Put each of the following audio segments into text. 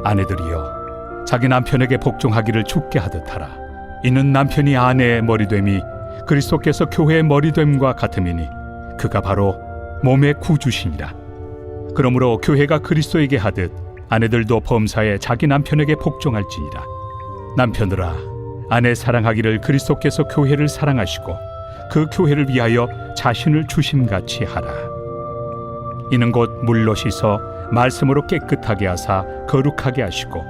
아내들이여 자기 남편에게 복종하기를 죽게 하듯 하라. 이는 남편이 아내의 머리됨이 그리스도께서 교회의 머리됨과 같음이니 그가 바로 몸의 구주시니라. 그러므로 교회가 그리스도에게 하듯 아내들도 범사에 자기 남편에게 복종할지니라. 남편들아, 아내 사랑하기를 그리스도께서 교회를 사랑하시고 그 교회를 위하여 자신을 주심같이 하라. 이는 곧 물로 씻어 말씀으로 깨끗하게 하사 거룩하게 하시고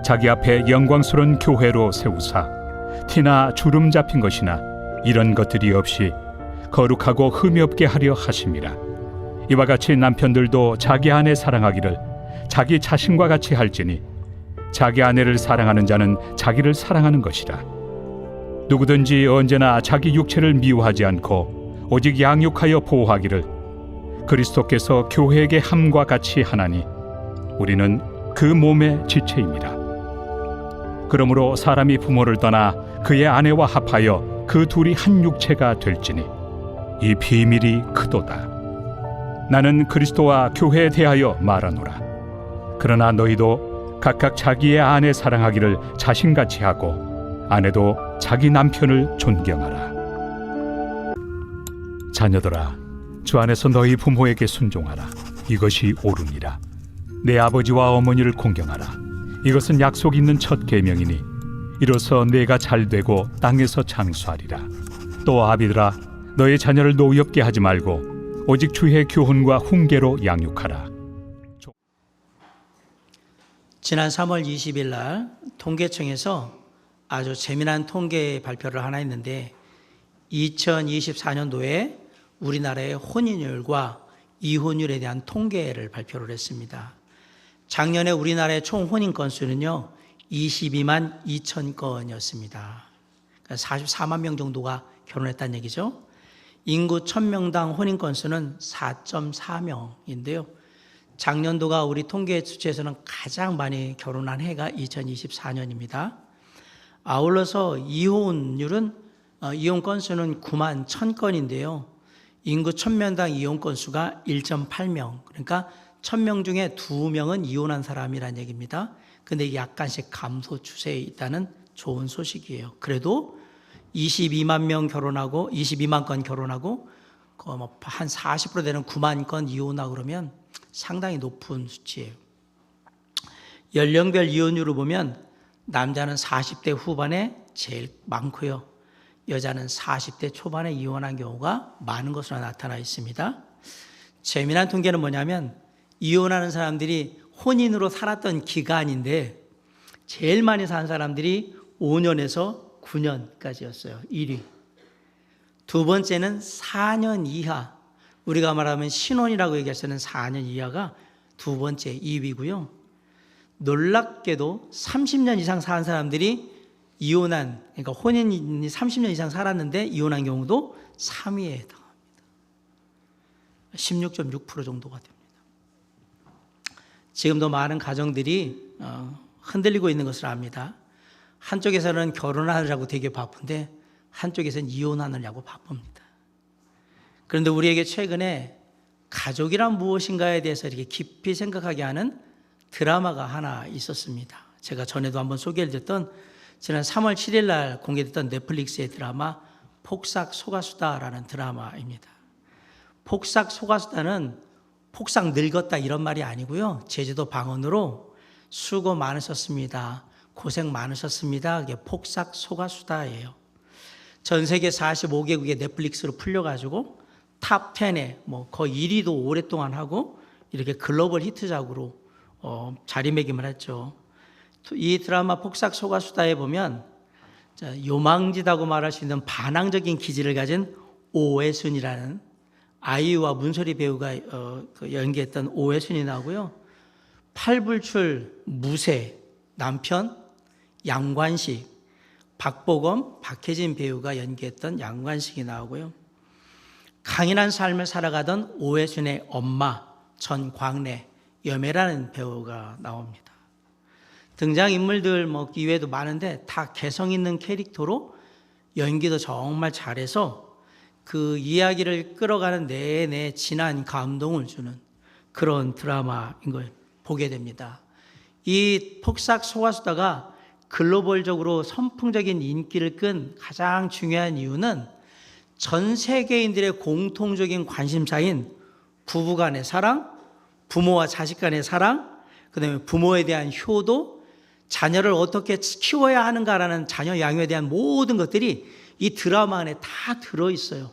자기 앞에 영광스러운 교회로 세우사 티나 주름 잡힌 것이나 이런 것들이 없이 거룩하고 흠이 없게 하려 하심이라. 이와 같이 남편들도 자기 아내 사랑하기를 자기 자신과 같이 할지니 자기 아내를 사랑하는 자는 자기를 사랑하는 것이라. 누구든지 언제나 자기 육체를 미워하지 않고 오직 양육하여 보호하기를 그리스도께서 교회에게 함과 같이 하나니 우리는 그 몸의 지체입니다. 그러므로 사람이 부모를 떠나 그의 아내와 합하여 그 둘이 한 육체가 될지니 이 비밀이 크도다. 나는 그리스도와 교회에 대하여 말하노라. 그러나 너희도 각각 자기의 아내 사랑하기를 자신같이 하고 아내도 자기 남편을 존경하라. 자녀들아, 주 안에서 너희 부모에게 순종하라. 이것이 옳으니라. 내 아버지와 어머니를 공경하라. 이것은 약속 있는 첫 계명이니 이로써 내가 잘되고 땅에서 장수하리라. 또 아비들아, 너희 자녀를 노엽게 하지 말고 오직 주의 교훈과 훈계로 양육하라. 지난 3월 20일 날 통계청에서 아주 재미난 통계 발표를 하나 했는데 2024년도에 우리나라의 혼인율과 이혼율에 대한 통계를 발표를 했습니다. 작년에 우리나라의 총 혼인 건수는요 22만 2천 건이었습니다. 그러니까 44만 명 정도가 결혼했다는 얘기죠. 인구 1000명당 혼인 건수는 4.4명인데요. 작년도가 우리 통계 수치에서는 가장 많이 결혼한 해가 2024년입니다. 아울러서 이혼 건수는 9만 1000건인데요. 인구 1000명당 이혼 건수가 1.8명. 그러니까 1000명 중에 2명은 이혼한 사람이라는 얘기입니다. 근데 이게 약간씩 감소 추세에 있다는 좋은 소식이에요. 그래도 22만 건 결혼하고 한 40% 되는 9만 건 이혼하고 그러면 상당히 높은 수치예요. 연령별 이혼율을 보면 남자는 40대 후반에 제일 많고요. 여자는 40대 초반에 이혼한 경우가 많은 것으로 나타나 있습니다. 재미난 통계는 뭐냐면 이혼하는 사람들이 혼인으로 살았던 기간인데 제일 많이 산 사람들이 5년에서 9년까지였어요. 1위. 두 번째는 4년 이하. 우리가 말하면 신혼이라고 얘기할 때는 4년 이하가 두 번째 2위고요. 놀랍게도 30년 이상 산 사람들이 그러니까 혼인이 30년 이상 살았는데 이혼한 경우도 3위에 해당합니다. 16.6% 정도가 됩니다. 지금도 많은 가정들이 흔들리고 있는 것을 압니다. 한쪽에서는 결혼하느라고 되게 바쁜데 한쪽에서는 이혼하느냐고 바쁩니다. 그런데 우리에게 최근에 가족이란 무엇인가에 대해서 이렇게 깊이 생각하게 하는 드라마가 하나 있었습니다. 제가 전에도 한번 소개를 드렸던 지난 3월 7일 날 공개됐던 넷플릭스의 드라마 폭삭 소가수다라는 드라마입니다. 폭삭 소가수다는 폭삭 늙었다 이런 말이 아니고요. 제주도 방언으로 수고 많으셨습니다. 고생 많으셨습니다. 이게 폭삭 소가수다예요. 전 세계 45개국의 넷플릭스로 풀려가지고 탑 10에 거의 1위도 오랫동안 하고 이렇게 글로벌 히트작으로 자리매김을 했죠. 이 드라마 폭삭 소가수다에 보면 요망지다고 말할 수 있는 반항적인 기질을 가진 오해순이라는 아이유와 문소리 배우가 연기했던 오해순이 나오고요. 팔불출 무쇠 남편 양관식, 박보검, 박혜진 배우가 연기했던 양관식이 나오고요. 강인한 삶을 살아가던 오해순의 엄마 전광래, 여매라는 배우가 나옵니다. 등장인물들 이외에도 많은데 다 개성 있는 캐릭터로 연기도 정말 잘해서 그 이야기를 끌어가는 내내 진한 감동을 주는 그런 드라마인 걸 보게 됩니다. 이 폭삭 소가수다가 글로벌적으로 선풍적인 인기를 끈 가장 중요한 이유는 전 세계인들의 공통적인 관심사인 부부간의 사랑, 부모와 자식 간의 사랑, 그다음에 부모에 대한 효도, 자녀를 어떻게 키워야 하는가라는 자녀 양육에 대한 모든 것들이 이 드라마 안에 다 들어있어요.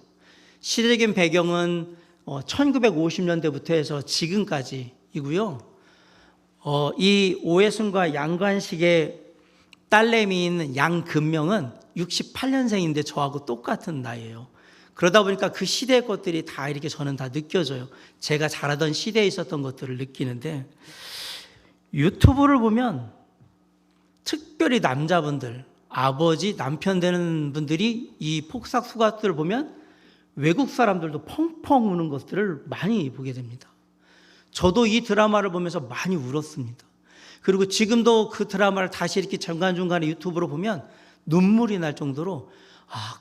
시대적인 배경은 1950년대부터 해서 지금까지이고요. 이 오해순과 양관식의 딸내미인 양금명은 68년생인데 저하고 똑같은 나이예요. 그러다 보니까 그 시대의 것들이 다 이렇게 저는 다 느껴져요. 제가 자라던 시대에 있었던 것들을 느끼는데, 유튜브를 보면 특별히 남자분들, 아버지, 남편 되는 분들이 이 폭삭 소가수다를 보면 외국 사람들도 펑펑 우는 것들을 많이 보게 됩니다. 저도 이 드라마를 보면서 많이 울었습니다. 그리고 지금도 그 드라마를 다시 이렇게 중간중간에 유튜브로 보면 눈물이 날 정도로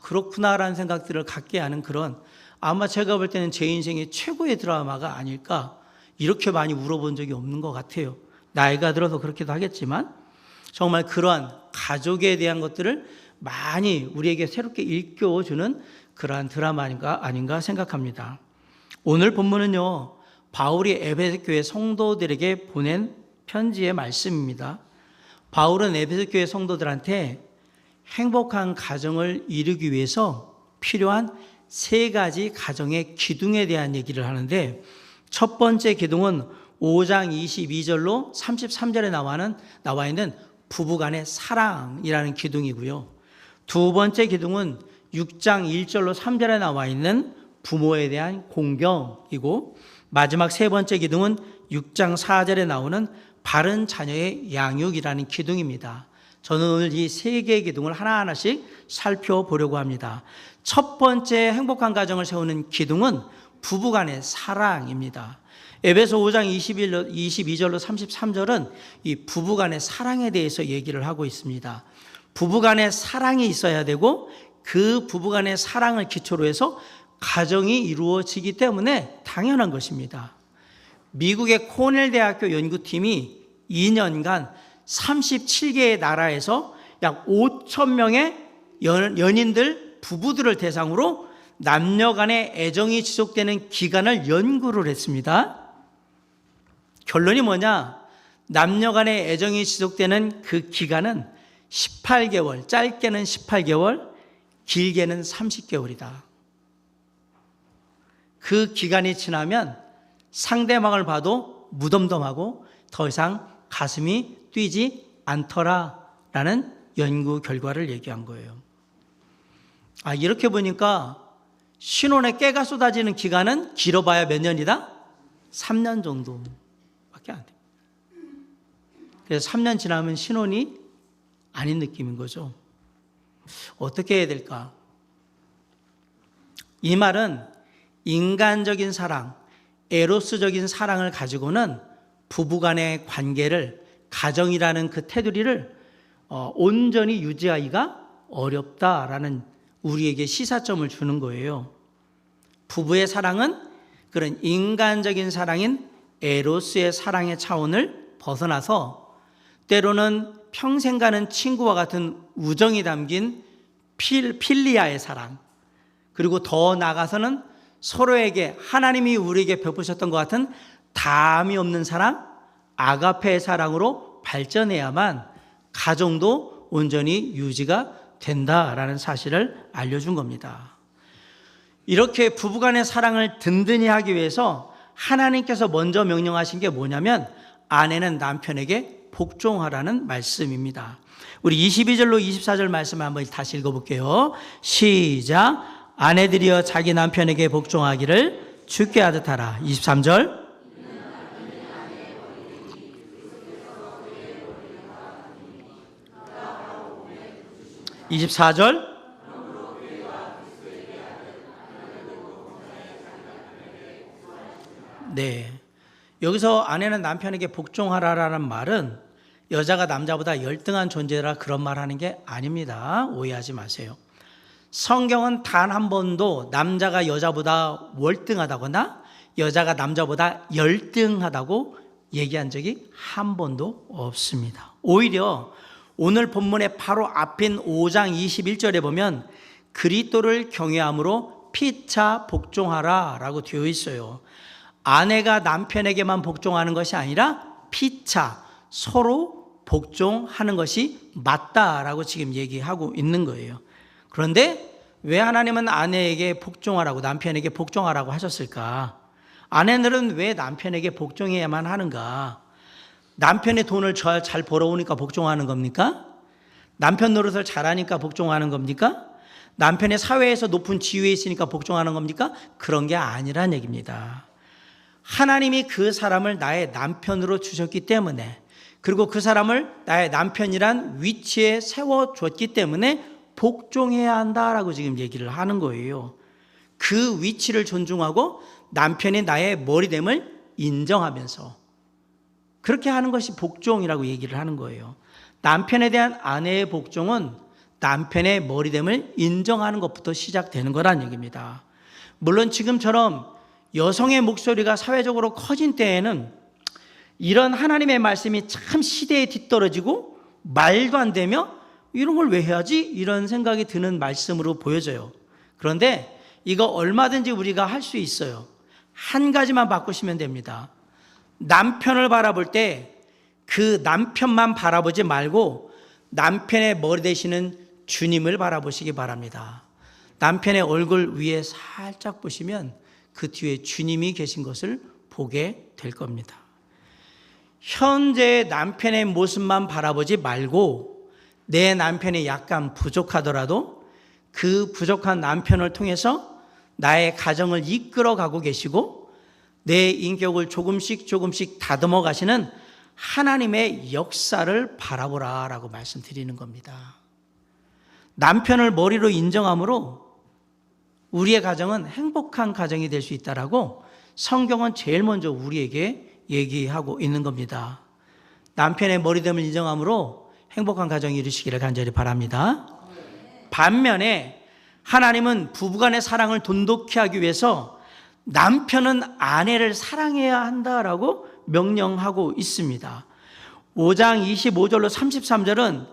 그렇구나라는 생각들을 갖게 하는 그런, 아마 제가 볼 때는 제 인생의 최고의 드라마가 아닐까, 이렇게 많이 울어본 적이 없는 것 같아요. 나이가 들어서 그렇기도 하겠지만 정말 그러한 가족에 대한 것들을 많이 우리에게 새롭게 일깨워주는 그러한 드라마가 아닌가 생각합니다. 오늘 본문은요, 바울이 에베소 교회 성도들에게 보낸 편지의 말씀입니다. 바울은 에베소 교회 성도들한테 행복한 가정을 이루기 위해서 필요한 3가지 가정의 기둥에 대한 얘기를 하는데, 첫 번째 기둥은 5장 22절로 33절에 나와 있는 부부간의 사랑이라는 기둥이고요. 두 번째 기둥은 6장 1절로 3절에 나와 있는 부모에 대한 공경이고, 마지막 3번째 기둥은 6장 4절에 나오는 바른 자녀의 양육이라는 기둥입니다. 저는 오늘 이 3개의 기둥을 하나하나씩 살펴보려고 합니다. 첫 번째 행복한 가정을 세우는 기둥은 부부간의 사랑입니다. 에베소 5장 22절로 33절은 이 부부간의 사랑에 대해서 얘기를 하고 있습니다. 부부간의 사랑이 있어야 되고, 그 부부간의 사랑을 기초로 해서 가정이 이루어지기 때문에 당연한 것입니다. 미국의 코넬 대학교 연구팀이 2년간 37개의 나라에서 약 5천 명의 연인들, 부부들을 대상으로 남녀 간의 애정이 지속되는 기간을 연구를 했습니다. 결론이 뭐냐? 남녀 간의 애정이 지속되는 그 기간은 18개월, 짧게는 18개월, 길게는 30개월이다. 그 기간이 지나면 상대방을 봐도 무덤덤하고 더 이상 가슴이 뛰지 않더라라는 연구 결과를 얘기한 거예요. 이렇게 보니까 신혼에 깨가 쏟아지는 기간은 길어봐야 몇 년이다? 3년 정도밖에 안 돼요. 그래서 3년 지나면 신혼이 아닌 느낌인 거죠. 어떻게 해야 될까? 이 말은 인간적인 사랑, 에로스적인 사랑을 가지고는 부부간의 관계를, 가정이라는 그 테두리를 온전히 유지하기가 어렵다라는 우리에게 시사점을 주는 거예요. 부부의 사랑은 그런 인간적인 사랑인 에로스의 사랑의 차원을 벗어나서 때로는 평생 가는 친구와 같은 우정이 담긴 필리아의 사랑, 그리고 더 나아가서는 서로에게 하나님이 우리에게 베푸셨던 것 같은 담이 없는 사랑, 아가페의 사랑으로 발전해야만 가정도 온전히 유지가 된다라는 사실을 알려준 겁니다. 이렇게 부부간의 사랑을 든든히 하기 위해서 하나님께서 먼저 명령하신 게 뭐냐면, 아내는 남편에게 복종하라는 말씀입니다. 우리 22절로 24절 말씀을 한번 다시 읽어볼게요. 시작. 아내들이여 자기 남편에게 복종하기를 주께 하듯 하라. 23절. 24절. 네. 여기서 아내는 남편에게 복종하라라는 말은 여자가 남자보다 열등한 존재라 그런 말 하는 게 아닙니다. 오해하지 마세요. 성경은 단 한 번도 남자가 여자보다 월등하다거나 여자가 남자보다 열등하다고 얘기한 적이 한 번도 없습니다. 오히려 오늘 본문의 바로 앞인 5장 21절에 보면 그리스도를 경외함으로 피차 복종하라 라고 되어 있어요. 아내가 남편에게만 복종하는 것이 아니라 피차 서로 복종하는 것이 맞다라고 지금 얘기하고 있는 거예요. 그런데 왜 하나님은 아내에게 복종하라고, 남편에게 복종하라고 하셨을까? 아내들은 왜 남편에게 복종해야만 하는가? 남편의 돈을 잘 벌어오니까 복종하는 겁니까? 남편 노릇을 잘하니까 복종하는 겁니까? 남편의 사회에서 높은 지위에 있으니까 복종하는 겁니까? 그런 게 아니란 얘기입니다. 하나님이 그 사람을 나의 남편으로 주셨기 때문에, 그리고 그 사람을 나의 남편이란 위치에 세워줬기 때문에 복종해야 한다라고 지금 얘기를 하는 거예요. 그 위치를 존중하고 남편이 나의 머리됨을 인정하면서 그렇게 하는 것이 복종이라고 얘기를 하는 거예요. 남편에 대한 아내의 복종은 남편의 머리됨을 인정하는 것부터 시작되는 거란 얘기입니다. 물론 지금처럼 여성의 목소리가 사회적으로 커진 때에는 이런 하나님의 말씀이 참 시대에 뒤떨어지고 말도 안 되며 이런 걸 왜 해야지? 이런 생각이 드는 말씀으로 보여져요. 그런데 이거 얼마든지 우리가 할 수 있어요. 한 가지만 바꾸시면 됩니다. 남편을 바라볼 때 그 남편만 바라보지 말고 남편의 머리 되시는 주님을 바라보시기 바랍니다. 남편의 얼굴 위에 살짝 보시면 그 뒤에 주님이 계신 것을 보게 될 겁니다. 현재 남편의 모습만 바라보지 말고 내 남편이 약간 부족하더라도 그 부족한 남편을 통해서 나의 가정을 이끌어가고 계시고 내 인격을 조금씩 다듬어 가시는 하나님의 역사를 바라보라라고 말씀드리는 겁니다. 남편을 머리로 인정함으로 우리의 가정은 행복한 가정이 될 수 있다라고 성경은 제일 먼저 우리에게 얘기하고 있는 겁니다. 남편의 머리됨을 인정함으로 행복한 가정이 이루시기를 간절히 바랍니다. 반면에 하나님은 부부간의 사랑을 돈독히 하기 위해서 남편은 아내를 사랑해야 한다라고 명령하고 있습니다. 5장 25절로 33절은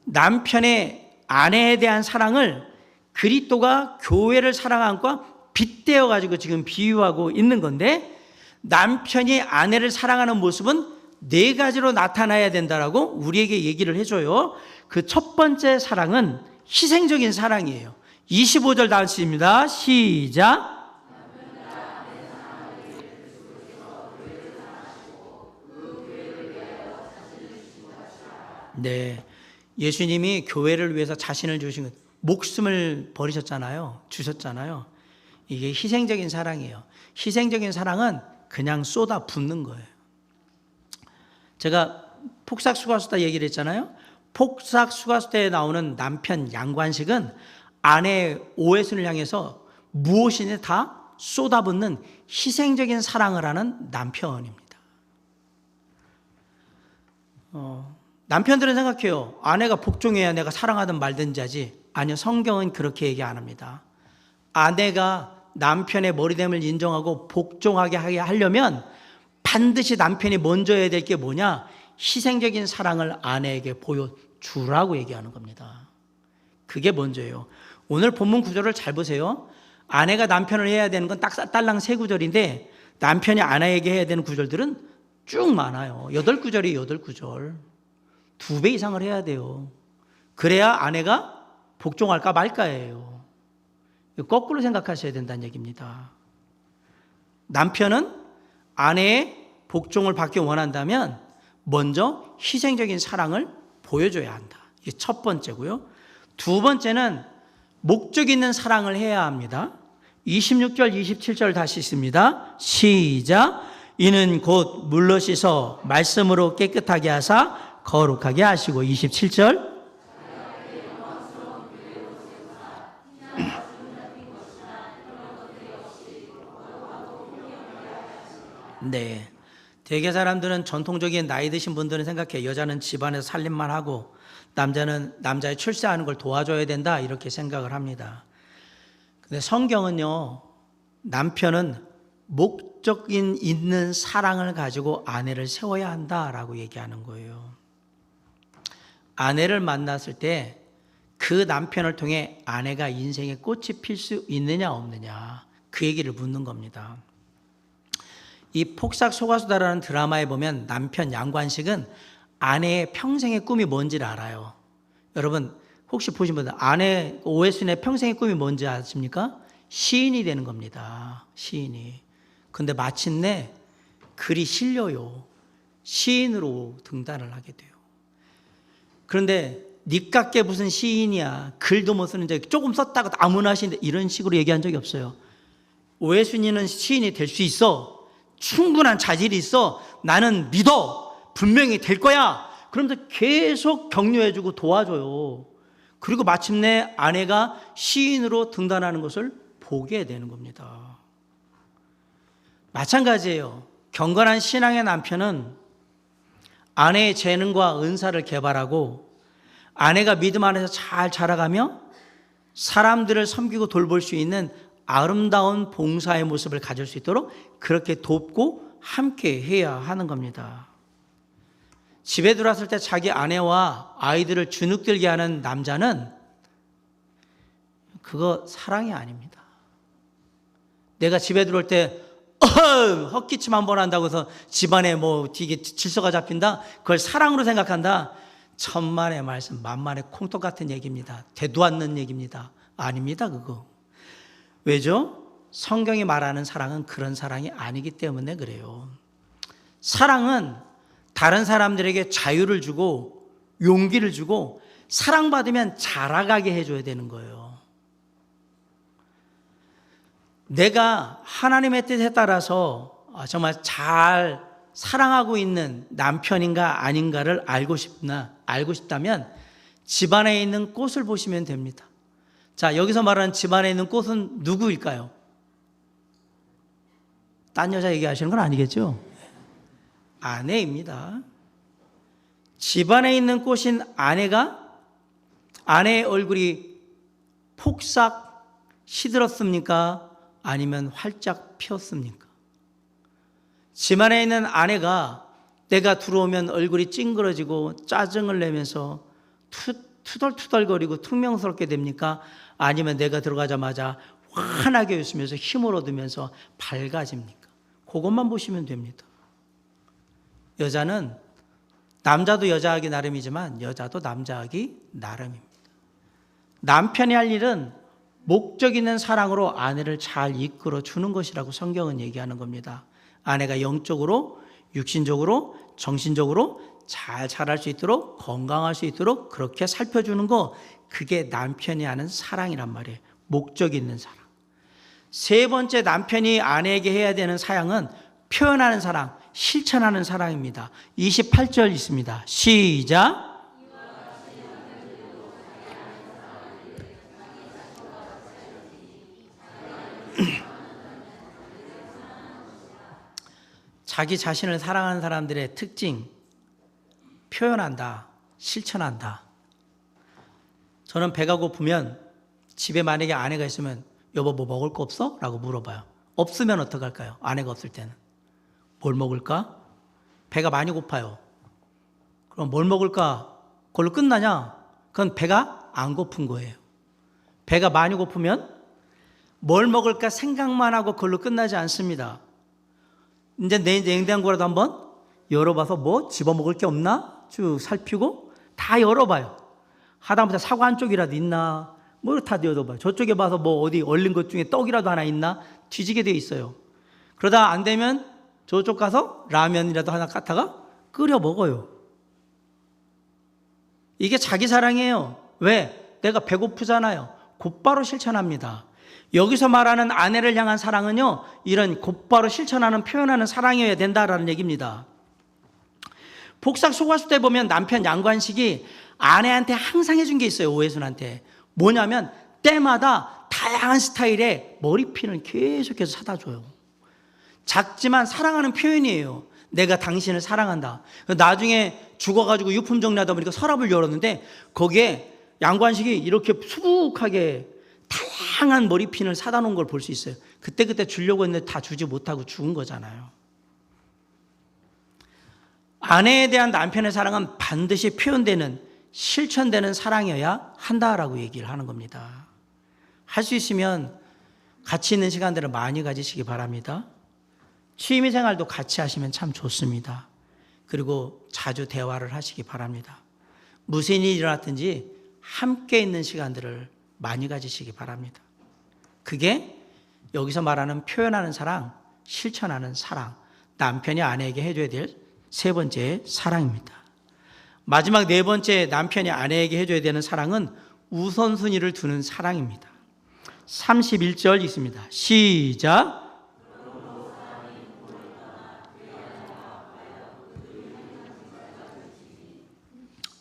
남편의 아내에 대한 사랑을 그리스도가 교회를 사랑한 것과 빗대어 가지고 지금 비유하고 있는 건데, 남편이 아내를 사랑하는 모습은 네 가지로 나타나야 된다라고 우리에게 얘기를 해줘요. 그 첫 번째 사랑은 희생적인 사랑이에요. 25절 다 같이입니다. 시작. 네, 예수님이 교회를 위해서 자신을 주신 것, 목숨을 버리셨잖아요. 주셨잖아요. 이게 희생적인 사랑이에요. 희생적인 사랑은 그냥 쏟아 붓는 거예요. 제가 폭삭수가수다 얘기를 했잖아요. 폭삭수가수 때에 나오는 남편 양관식은 아내의 오해순을 향해서 무엇이든 다 쏟아붓는 희생적인 사랑을 하는 남편입니다. 남편들은 생각해요. 아내가 복종해야 내가 사랑하든 말든지 하지. 아니요, 성경은 그렇게 얘기 안 합니다. 아내가 남편의 머리됨을 인정하고 복종하게 하려면 반드시 남편이 먼저 해야 될 게 뭐냐? 희생적인 사랑을 아내에게 보여주라고 얘기하는 겁니다. 그게 먼저예요. 오늘 본문 구절을 잘 보세요. 아내가 남편을 해야 되는 건 딱 딸랑 3구절인데 남편이 아내에게 해야 되는 구절들은 쭉 많아요. 8구절이에요. 8구절. 2배 이상을 해야 돼요. 그래야 아내가 복종할까 말까예요. 거꾸로 생각하셔야 된다는 얘기입니다. 남편은 아내의 복종을 받기 원한다면 먼저 희생적인 사랑을 보여줘야 한다. 이게 첫 번째고요. 두 번째는 목적 있는 사랑을 해야 합니다. 26절, 27절 다시 있습니다. 시작. 이는 곧 물로 씻어 말씀으로 깨끗하게 하사 거룩하게 하시고. 27절. 네, 대개 사람들은 전통적인 나이 드신 분들은 생각해 여자는 집안에서 살림만 하고 남자는 남자의 출세하는 걸 도와줘야 된다 이렇게 생각을 합니다. 근데 성경은요, 남편은 목적인 있는 사랑을 가지고 아내를 세워야 한다라고 얘기하는 거예요. 아내를 만났을 때 그 남편을 통해 아내가 인생의 꽃이 필 수 있느냐 없느냐, 그 얘기를 묻는 겁니다. 이 폭삭 속가수다라는 드라마에 보면 남편 양관식은 아내의 평생의 꿈이 뭔지를 알아요. 여러분 혹시 보신 분들 아내 오해순의 평생의 꿈이 뭔지 아십니까? 시인이 되는 겁니다. 시인이. 근데 마침내 글이 실려요. 시인으로 등단을 하게 돼요. 그런데 니깎게 무슨 시인이야, 글도 못 쓰는데 조금 썼다고 아무나 하시는데, 이런 식으로 얘기한 적이 없어요. 오해순이는 시인이 될 수 있어, 충분한 자질이 있어, 나는 믿어, 분명히 될 거야. 그러면서 계속 격려해주고 도와줘요. 그리고 마침내 아내가 시인으로 등단하는 것을 보게 되는 겁니다. 마찬가지예요. 경건한 신앙의 남편은 아내의 재능과 은사를 개발하고 아내가 믿음 안에서 잘 자라가며 사람들을 섬기고 돌볼 수 있는 아름다운 봉사의 모습을 가질 수 있도록 그렇게 돕고 함께 해야 하는 겁니다. 집에 들어왔을 때 자기 아내와 아이들을 주눅들게 하는 남자는 그거 사랑이 아닙니다. 내가 집에 들어올 때 헛기침 한 번 한다고 해서 집안에 뭐 되게 질서가 잡힌다? 그걸 사랑으로 생각한다? 천만의 말씀, 만만의 콩떡 같은 얘기입니다. 되도 않는 얘기입니다. 아닙니다, 그거. 왜죠? 성경이 말하는 사랑은 그런 사랑이 아니기 때문에 그래요. 사랑은 다른 사람들에게 자유를 주고 용기를 주고 사랑받으면 자라가게 해줘야 되는 거예요. 내가 하나님의 뜻에 따라서 정말 잘 사랑하고 있는 남편인가 아닌가를 알고 싶다면 집안에 있는 꽃을 보시면 됩니다. 자, 여기서 말하는 집안에 있는 꽃은 누구일까요? 딴 여자 얘기하시는 건 아니겠죠? 아내입니다. 집안에 있는 꽃인 아내의 얼굴이 폭삭 시들었습니까? 아니면 활짝 피었습니까? 집안에 있는 아내가 내가 들어오면 얼굴이 찡그러지고 짜증을 내면서 투덜투덜거리고 퉁명스럽게 됩니까? 아니면 내가 들어가자마자 환하게 웃으면서 힘을 얻으면서 밝아집니까? 그것만 보시면 됩니다. 여자는 남자도 여자하기 나름이지만 여자도 남자하기 나름입니다. 남편이 할 일은 목적 있는 사랑으로 아내를 잘 이끌어 주는 것이라고 성경은 얘기하는 겁니다. 아내가 영적으로, 육신적으로, 정신적으로 잘 자랄 수 있도록, 건강할 수 있도록 그렇게 살펴주는 거, 그게 남편이 하는 사랑이란 말이에요. 목적 있는 사랑. 세 번째, 남편이 아내에게 해야 되는 사랑은 표현하는 사랑, 실천하는 사랑입니다. 28절 있습니다. 시작. 자기 자신을 사랑하는 사람들의 특징, 표현한다, 실천한다. 저는 배가 고프면 집에 만약에 아내가 있으면 여보 뭐 먹을 거 없어? 라고 물어봐요. 없으면 어떡할까요? 아내가 없을 때는. 뭘 먹을까? 배가 많이 고파요. 그럼 뭘 먹을까? 그걸로 끝나냐? 그건 배가 안 고픈 거예요. 배가 많이 고프면 뭘 먹을까 생각만 하고 그걸로 끝나지 않습니다. 이제 내 냉장고라도 한번 열어봐서 뭐 집어먹을 게 없나? 쭉 살피고 다 열어봐요. 하다못해 사과 한쪽이라도 있나? 뭐 다 열어봐요. 저쪽에 봐서 뭐 어디 얼린 것 중에 떡이라도 하나 있나? 뒤지게 돼 있어요. 그러다 안 되면 저쪽 가서 라면이라도 하나 갖다가 끓여 먹어요. 이게 자기 사랑이에요. 왜? 내가 배고프잖아요. 곧바로 실천합니다. 여기서 말하는 아내를 향한 사랑은요, 이런 곧바로 실천하는, 표현하는 사랑이어야 된다라는 얘기입니다. 복삭 속가수 때 보면 남편 양관식이 아내한테 항상 해준 게 있어요. 오해순한테. 뭐냐면 때마다 다양한 스타일의 머리핀을 계속해서 사다 줘요. 작지만 사랑하는 표현이에요. 내가 당신을 사랑한다. 나중에 죽어가지고 유품 정리하다 보니까 서랍을 열었는데 거기에 양관식이 이렇게 수북하게 다양한 머리핀을 사다 놓은 걸 볼 수 있어요. 그때 주려고 했는데 다 주지 못하고 죽은 거잖아요. 아내에 대한 남편의 사랑은 반드시 표현되는, 실천되는 사랑이어야 한다라고 얘기를 하는 겁니다. 할 수 있으면 같이 있는 시간들을 많이 가지시기 바랍니다. 취미생활도 같이 하시면 참 좋습니다. 그리고 자주 대화를 하시기 바랍니다. 무슨 일이 일어났든지 함께 있는 시간들을 많이 가지시기 바랍니다. 그게 여기서 말하는 표현하는 사랑, 실천하는 사랑, 남편이 아내에게 해줘야 될 세 번째 사랑입니다. 마지막 네 번째 남편이 아내에게 해줘야 되는 사랑은 우선순위를 두는 사랑입니다. 31절 있습니다. 시작.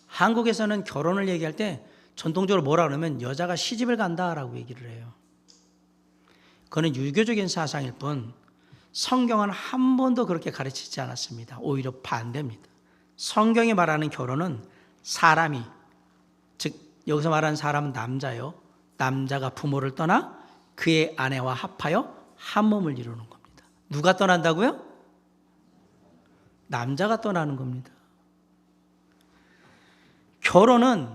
한국에서는 결혼을 얘기할 때 전통적으로 뭐라 그러면 여자가 시집을 간다라고 얘기를 해요. 그건 유교적인 사상일 뿐 성경은 한 번도 그렇게 가르치지 않았습니다. 오히려 반대입니다. 성경이 말하는 결혼은 사람이, 즉 여기서 말하는 사람은 남자요. 남자가 부모를 떠나 그의 아내와 합하여 한 몸을 이루는 겁니다. 누가 떠난다고요? 남자가 떠나는 겁니다. 결혼은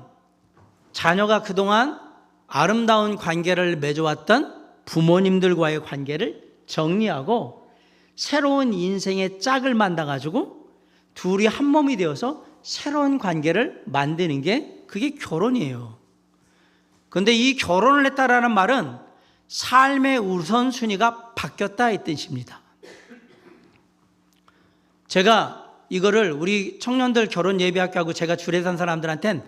자녀가 그동안 아름다운 관계를 맺어왔던 부모님들과의 관계를 정리하고 새로운 인생의 짝을 만나가지고 둘이 한 몸이 되어서 새로운 관계를 만드는 게 그게 결혼이에요. 그런데 이 결혼을 했다라는 말은 삶의 우선순위가 바뀌었다 이 뜻입니다. 제가 이거를 우리 청년들 결혼 예비학교하고 제가 주례 산 사람들한테는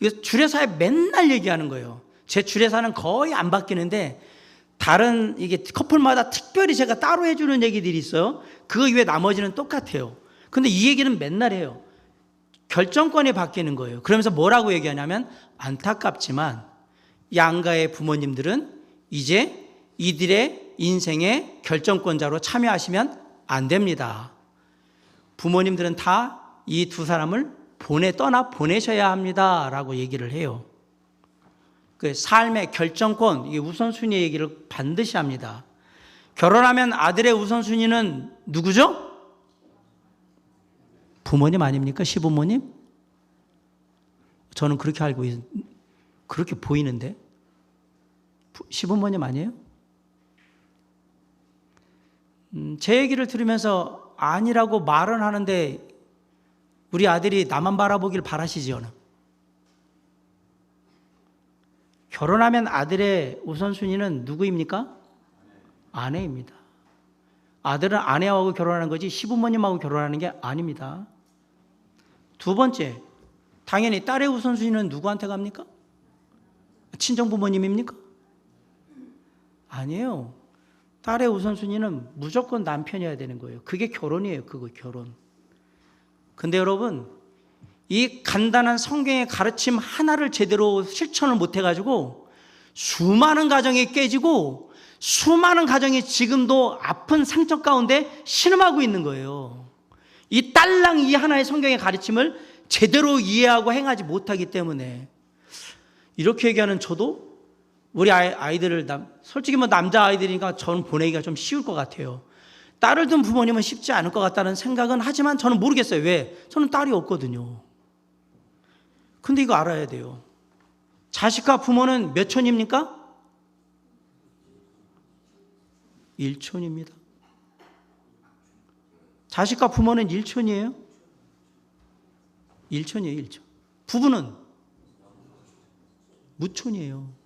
이거 주례사에 맨날 얘기하는 거예요. 제 주례사는 거의 안 바뀌는데 다른 이게 커플마다 특별히 제가 따로 해주는 얘기들이 있어요. 그 이외에 나머지는 똑같아요. 근데 이 얘기는 맨날 해요. 결정권이 바뀌는 거예요. 그러면서 뭐라고 얘기하냐면 안타깝지만 양가의 부모님들은 이제 이들의 인생의 결정권자로 참여하시면 안 됩니다. 부모님들은 다 이 두 사람을 보내셔야 합니다 라고 얘기를 해요. 그 삶의 결정권, 이게 우선순위 얘기를 반드시 합니다. 결혼하면 아들의 우선순위는 누구죠? 부모님 아닙니까? 시부모님? 저는 그렇게 그렇게 보이는데 시부모님 아니에요? 제 얘기를 들으면서 아니라고 말은 하는데 우리 아들이 나만 바라보길 바라시지요. 결혼하면 아들의 우선순위는 누구입니까? 아내입니다. 아들은 아내하고 결혼하는 거지 시부모님하고 결혼하는 게 아닙니다. 두 번째, 당연히 딸의 우선순위는 누구한테 갑니까? 친정부모님입니까? 아니에요. 딸의 우선순위는 무조건 남편이어야 되는 거예요. 그게 결혼이에요. 그거 결혼. 근데 여러분, 이 간단한 성경의 가르침 하나를 제대로 실천을 못해가지고 수많은 가정이 깨지고 수많은 가정이 지금도 아픈 상처 가운데 신음하고 있는 거예요. 이 딸랑 이 하나의 성경의 가르침을 제대로 이해하고 행하지 못하기 때문에 이렇게 얘기하는 저도 우리 아이들을 솔직히 뭐 남자 아이들이니까 저는 보내기가 좀 쉬울 것 같아요. 딸을 둔 부모님은 쉽지 않을 것 같다는 생각은 하지만 저는 모르겠어요. 왜? 저는 딸이 없거든요. 근데 이거 알아야 돼요. 자식과 부모는 몇 촌입니까? 1촌입니다. 자식과 부모는 1촌이에요? 1촌이에요, 1촌. 부부는 무촌이에요.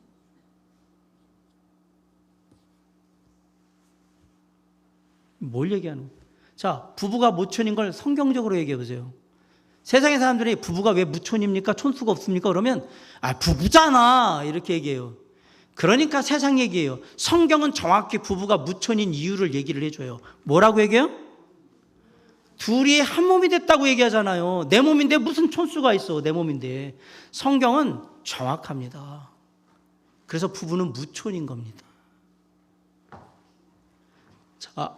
뭘 얘기하는 거예요? 자, 부부가 무촌인 걸 성경적으로 얘기해 보세요. 세상의 사람들이 부부가 왜 무촌입니까? 촌수가 없습니까? 그러면 부부잖아 이렇게 얘기해요. 그러니까 세상 얘기예요. 성경은 정확히 부부가 무촌인 이유를 얘기를 해줘요. 뭐라고 얘기해요? 둘이 한 몸이 됐다고 얘기하잖아요. 내 몸인데 무슨 촌수가 있어. 내 몸인데. 성경은 정확합니다. 그래서 부부는 무촌인 겁니다. 자,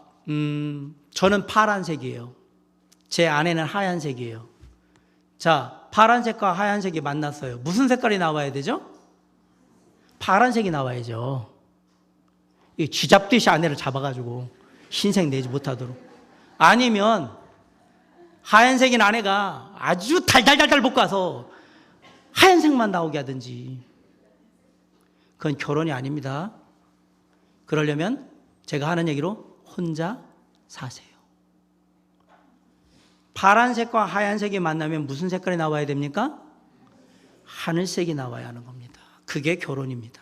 저는 파란색이에요. 제 아내는 하얀색이에요. 자, 파란색과 하얀색이 만났어요. 무슨 색깔이 나와야 되죠? 파란색이 나와야죠. 이 쥐잡듯이 아내를 잡아가지고 흰색 내지 못하도록. 아니면 하얀색인 아내가 아주 달달달달 볶고 와서 하얀색만 나오게 하든지. 그건 결혼이 아닙니다. 그러려면 제가 하는 얘기로 혼자 사세요. 파란색과 하얀색이 만나면 무슨 색깔이 나와야 됩니까? 하늘색이 나와야 하는 겁니다. 그게 결혼입니다.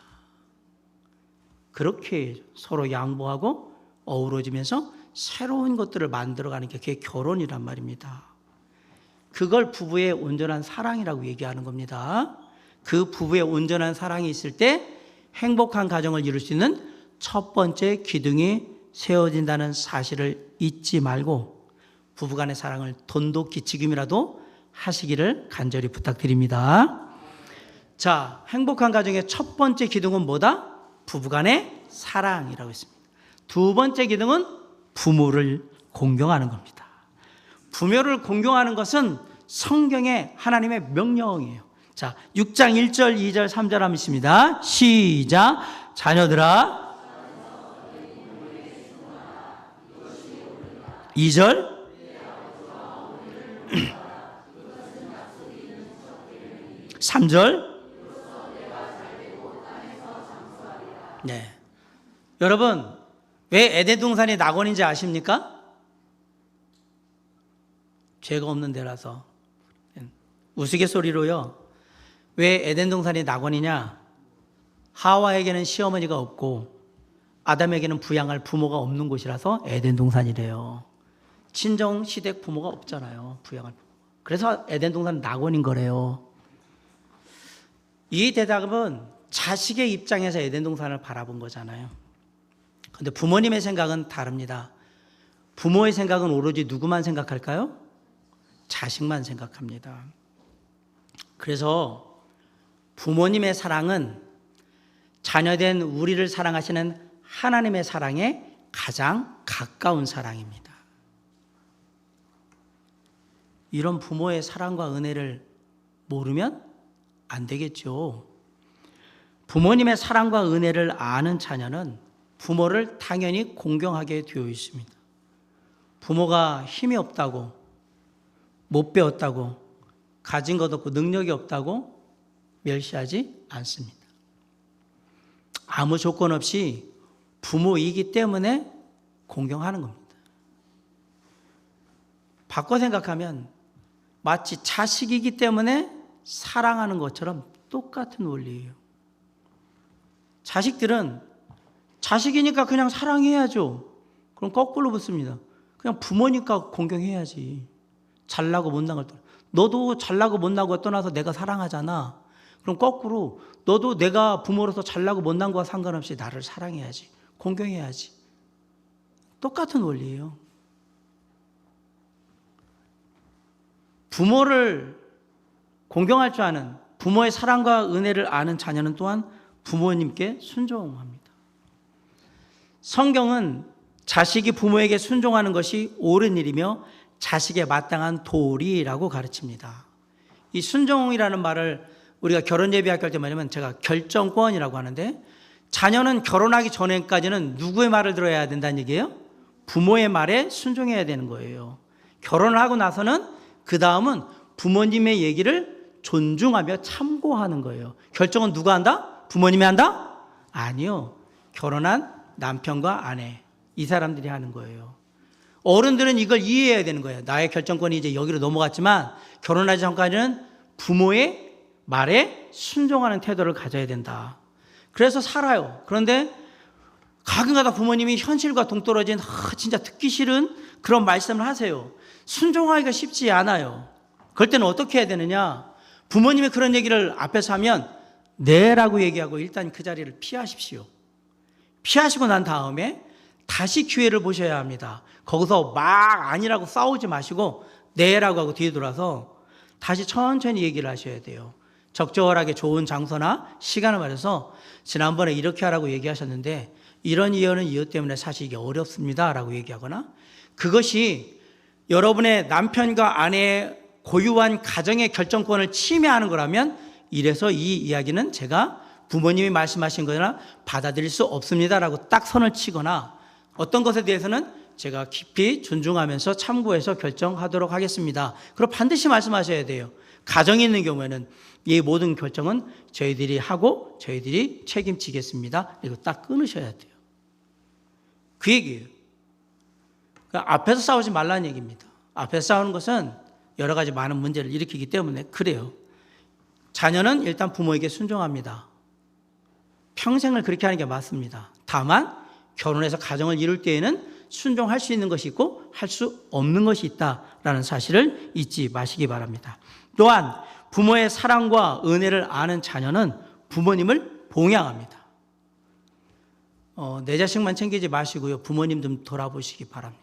그렇게 서로 양보하고 어우러지면서 새로운 것들을 만들어가는 게 그게 결혼이란 말입니다. 그걸 부부의 온전한 사랑이라고 얘기하는 겁니다. 그 부부의 온전한 사랑이 있을 때 행복한 가정을 이룰 수 있는 첫 번째 기둥이 세워진다는 사실을 잊지 말고 부부간의 사랑을 돈독히 지금이라도 하시기를 간절히 부탁드립니다. 자, 행복한 가정의 첫 번째 기둥은 뭐다? 부부간의 사랑이라고 했습니다. 두 번째 기둥은 부모를 공경하는 겁니다. 부모를 공경하는 것은 성경의 하나님의 명령이에요. 자, 6장 1절, 2절, 3절 하면 있습니다. 시작. 자녀들아. 2절. (3절) 네. 여러분, 왜 에덴 동산이 낙원인지 아십니까? 죄가 없는 데라서. 우스갯소리로요. 왜 에덴 동산이 낙원이냐? 하와에게는 시어머니가 없고 아담에게는 부양할 부모가 없는 곳이라서 에덴 동산이래요. 친정 시댁 부모가 없잖아요. 부양할 부모. 그래서 에덴 동산은 낙원인 거래요. 이 대답은 자식의 입장에서 에덴 동산을 바라본 거잖아요. 그런데 부모님의 생각은 다릅니다. 부모의 생각은 오로지 누구만 생각할까요? 자식만 생각합니다. 그래서 부모님의 사랑은 자녀된 우리를 사랑하시는 하나님의 사랑에 가장 가까운 사랑입니다. 이런 부모의 사랑과 은혜를 모르면 안 되겠죠. 부모님의 사랑과 은혜를 아는 자녀는 부모를 당연히 공경하게 되어 있습니다. 부모가 힘이 없다고, 못 배웠다고, 가진 것 없고 능력이 없다고 멸시하지 않습니다. 아무 조건 없이 부모이기 때문에 공경하는 겁니다. 바꿔 생각하면 마치 자식이기 때문에 사랑하는 것처럼 똑같은 원리예요. 자식들은 자식이니까 그냥 사랑해야죠. 그럼 거꾸로 붙습니다. 그냥 부모니까 공경해야지. 잘나고 못난 걸 떠나. 너도 잘나고 못나고 떠나서 내가 사랑하잖아. 그럼 거꾸로 너도 내가 부모로서 잘나고 못난 거와 상관없이 나를 사랑해야지. 공경해야지. 똑같은 원리예요. 부모를 공경할 줄 아는, 부모의 사랑과 은혜를 아는 자녀는 또한 부모님께 순종합니다. 성경은 자식이 부모에게 순종하는 것이 옳은 일이며 자식에 마땅한 도리라고 가르칩니다. 이 순종이라는 말을 우리가 결혼 예비학교 할 때 말하면 제가 결정권이라고 하는데, 자녀는 결혼하기 전에까지는 누구의 말을 들어야 된다는 얘기예요? 부모의 말에 순종해야 되는 거예요. 결혼을 하고 나서는 그 다음은 부모님의 얘기를 존중하며 참고하는 거예요. 결정은 누가 한다? 부모님이 한다? 아니요. 결혼한 남편과 아내, 이 사람들이 하는 거예요. 어른들은 이걸 이해해야 되는 거예요. 나의 결정권이 이제 여기로 넘어갔지만 결혼하기 전까지는 부모의 말에 순종하는 태도를 가져야 된다. 그래서 살아요. 그런데 가끔가다 부모님이 현실과 동떨어진 진짜 듣기 싫은 그런 말씀을 하세요. 순종하기가 쉽지 않아요. 그럴 때는 어떻게 해야 되느냐? 부모님이 그런 얘기를 앞에서 하면 네라고 얘기하고 일단 그 자리를 피하십시오. 피하시고 난 다음에 다시 기회를 보셔야 합니다. 거기서 막 아니라고 싸우지 마시고 네라고 하고 뒤에 돌아서 다시 천천히 얘기를 하셔야 돼요. 적절하게 좋은 장소나 시간을 말해서 지난번에 이렇게 하라고 얘기하셨는데 이런 이유는 이유 때문에 사실 이게 어렵습니다 라고 얘기하거나, 그것이 여러분의 남편과 아내의 고유한 가정의 결정권을 침해하는 거라면 이래서 이 이야기는 제가 부모님이 말씀하신 거나 받아들일 수 없습니다라고 딱 선을 치거나 어떤 것에 대해서는 제가 깊이 존중하면서 참고해서 결정하도록 하겠습니다. 그리고 반드시 말씀하셔야 돼요. 가정이 있는 경우에는 이 모든 결정은 저희들이 하고 저희들이 책임지겠습니다. 이거 딱 끊으셔야 돼요. 그 얘기예요. 그러니까 앞에서 싸우지 말라는 얘기입니다. 앞에서 싸우는 것은 여러 가지 많은 문제를 일으키기 때문에 그래요. 자녀는 일단 부모에게 순종합니다. 평생을 그렇게 하는 게 맞습니다. 다만 결혼해서 가정을 이룰 때에는 순종할 수 있는 것이 있고 할 수 없는 것이 있다라는 사실을 잊지 마시기 바랍니다. 또한 부모의 사랑과 은혜를 아는 자녀는 부모님을 봉양합니다. 내 자식만 챙기지 마시고요. 부모님 좀 돌아보시기 바랍니다.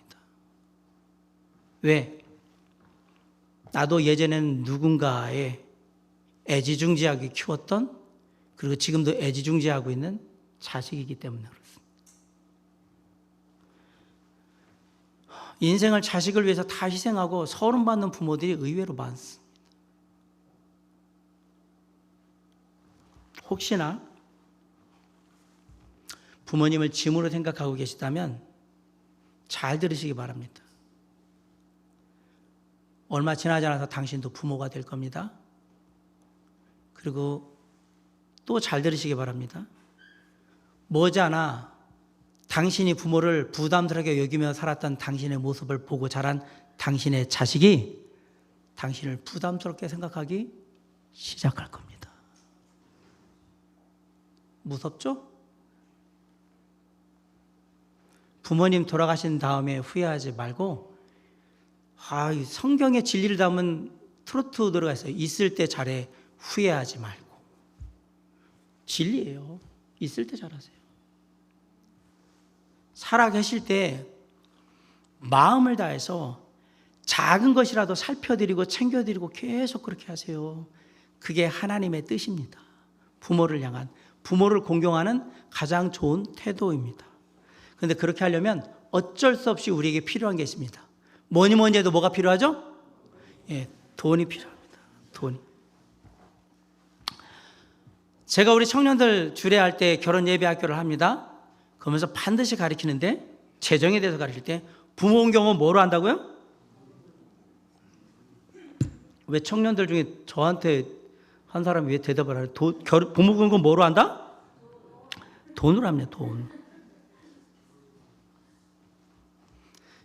왜? 나도 예전에는 누군가의 애지중지하게 키웠던 그리고 지금도 애지중지하고 있는 자식이기 때문에 그렇습니다. 인생을 자식을 위해서 다 희생하고 서름받는 부모들이 의외로 많습니다. 혹시나 부모님을 짐으로 생각하고 계시다면 잘 들으시기 바랍니다. 얼마 지나지 않아서 당신도 부모가 될 겁니다. 그리고 또 잘 들으시기 바랍니다. 머지않아 당신이 부모를 부담스럽게 여기며 살았던 당신의 모습을 보고 자란 당신의 자식이 당신을 부담스럽게 생각하기 시작할 겁니다. 무섭죠? 부모님 돌아가신 다음에 후회하지 말고 성경에 진리를 담은 트로트 들어가 있어요. 있을 때 잘해 후회하지 말고. 진리예요. 있을 때 잘하세요. 살아 계실 때 마음을 다해서 작은 것이라도 살펴드리고 챙겨드리고 계속 그렇게 하세요. 그게 하나님의 뜻입니다. 부모를 향한, 부모를 공경하는 가장 좋은 태도입니다. 그런데 그렇게 하려면 어쩔 수 없이 우리에게 필요한 게 있습니다. 뭐니 해도 뭐가 필요하죠? 돈이 필요합니다. 돈이. 제가 우리 청년들 주례할 때 결혼 예배 학교를 합니다. 그러면서 반드시 가르치는데 재정에 대해서 가르칠 때 부모 공경은 뭐로 한다고요? 왜 청년들 중에 저한테 한 사람이 왜 대답을 하래? 부모 공경 뭐로 한다? 돈으로 합니다. 돈.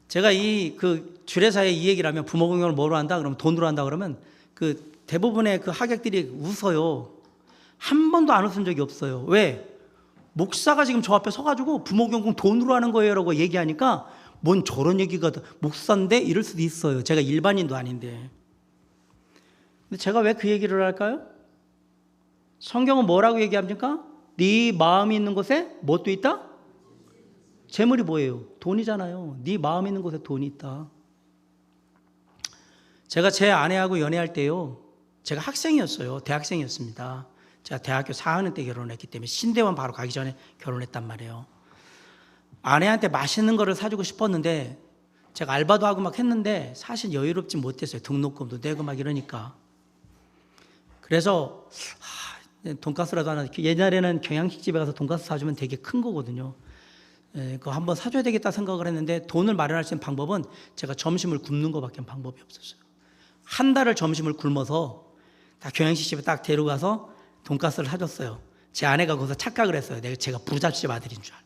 제가 주례사에 이 얘기를 하면 부모 공경을 뭐로 한다? 그러면 돈으로 한다 그러면 대부분의 하객들이 웃어요. 한 번도 안 웃은 적이 없어요. 왜? 목사가 지금 저 앞에 서가지고 부모 공경 돈으로 하는 거예요 라고 얘기하니까 뭔 저런 얘기가 목사인데 이럴 수도 있어요. 제가 일반인도 아닌데. 근데 제가 왜 그 얘기를 할까요? 성경은 뭐라고 얘기합니까? 네 마음이 있는 곳에 뭣도 있다? 재물이 뭐예요? 돈이잖아요. 네 마음이 있는 곳에 돈이 있다. 제가 제 아내하고 연애할 때요. 제가 학생이었어요. 대학생이었습니다. 제가 대학교 4학년 때 결혼했기 때문에 신대원 바로 가기 전에 결혼했단 말이에요. 아내한테 맛있는 거를 사주고 싶었는데 제가 알바도 하고 막 했는데 사실 여유롭지 못했어요. 등록금도 내고 막 이러니까. 그래서 돈가스라도 하나, 옛날에는 경양식집에 가서 돈가스 사주면 되게 큰 거거든요. 그거 한번 사줘야 되겠다 생각을 했는데 돈을 마련할 수 있는 방법은 제가 점심을 굶는 것밖에 방법이 없었어요. 한 달을 점심을 굶어서 다 경양식집에 딱 데려가서 돈가스를 사줬어요. 제 아내가 거기서 착각을 했어요. 제가 부잣집 아들인 줄 알고.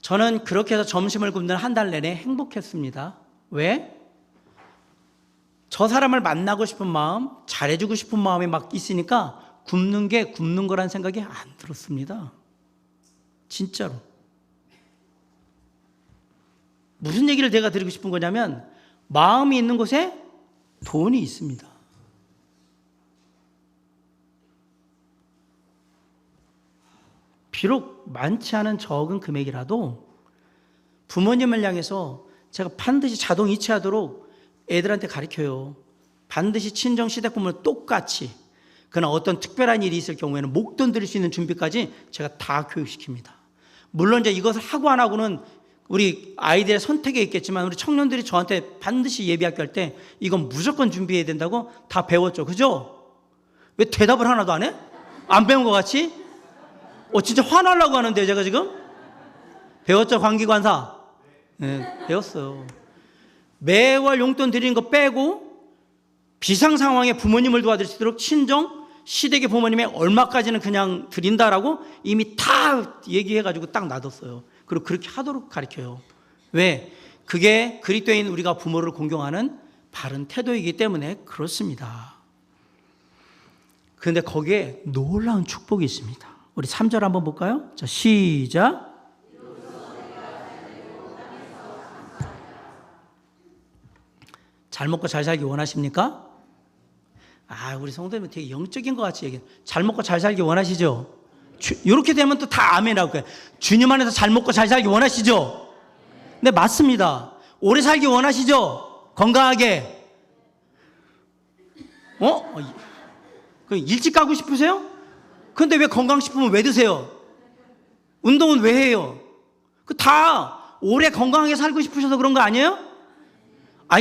저는 그렇게 해서 점심을 굶는 한 달 내내 행복했습니다. 왜? 저 사람을 만나고 싶은 마음, 잘해주고 싶은 마음이 막 있으니까 굶는 게 굶는 거란 생각이 안 들었습니다. 진짜로. 무슨 얘기를 제가 드리고 싶은 거냐면 마음이 있는 곳에 돈이 있습니다. 비록 많지 않은 적은 금액이라도 부모님을 향해서 제가 반드시 자동 이체하도록 애들한테 가르쳐요. 반드시 친정 시댁부모를 똑같이. 그러나 어떤 특별한 일이 있을 경우에는 목돈 드릴 수 있는 준비까지 제가 다 교육시킵니다. 물론 이제 이것을 하고 안 하고는 우리 아이들의 선택에 있겠지만 우리 청년들이 저한테 반드시 예비학교 할 때 이건 무조건 준비해야 된다고 다 배웠죠. 그죠? 왜 대답을 하나도 안 해? 안 배운 것 같이? 진짜 화나려고 하는데요, 제가 지금? 배웠죠, 관기관사? 네, 배웠어요. 매월 용돈 드리는 거 빼고 비상 상황에 부모님을 도와드릴 수 있도록 친정, 시댁의 부모님의 얼마까지는 그냥 드린다라고 이미 다 얘기해가지고 딱 놔뒀어요. 그리고 그렇게 하도록 가르쳐요. 왜? 그게 그리스도인 우리가 부모를 공경하는 바른 태도이기 때문에 그렇습니다. 그런데 거기에 놀라운 축복이 있습니다. 우리 3절 한번 볼까요? 자, 시작. 잘 먹고 잘 살기 원하십니까? 우리 성도님은 되게 영적인 것 같이 얘기해요. 잘 먹고 잘 살기 원하시죠? 이렇게 되면 또 다 아멘이라고 해요. 주님 안에서 잘 먹고 잘 살기 원하시죠? 네, 맞습니다. 오래 살기 원하시죠? 건강하게. 일찍 가고 싶으세요? 근데 왜 건강식품은 왜 드세요? 운동은 왜 해요? 다 오래 건강하게 살고 싶으셔서 그런 거 아니에요?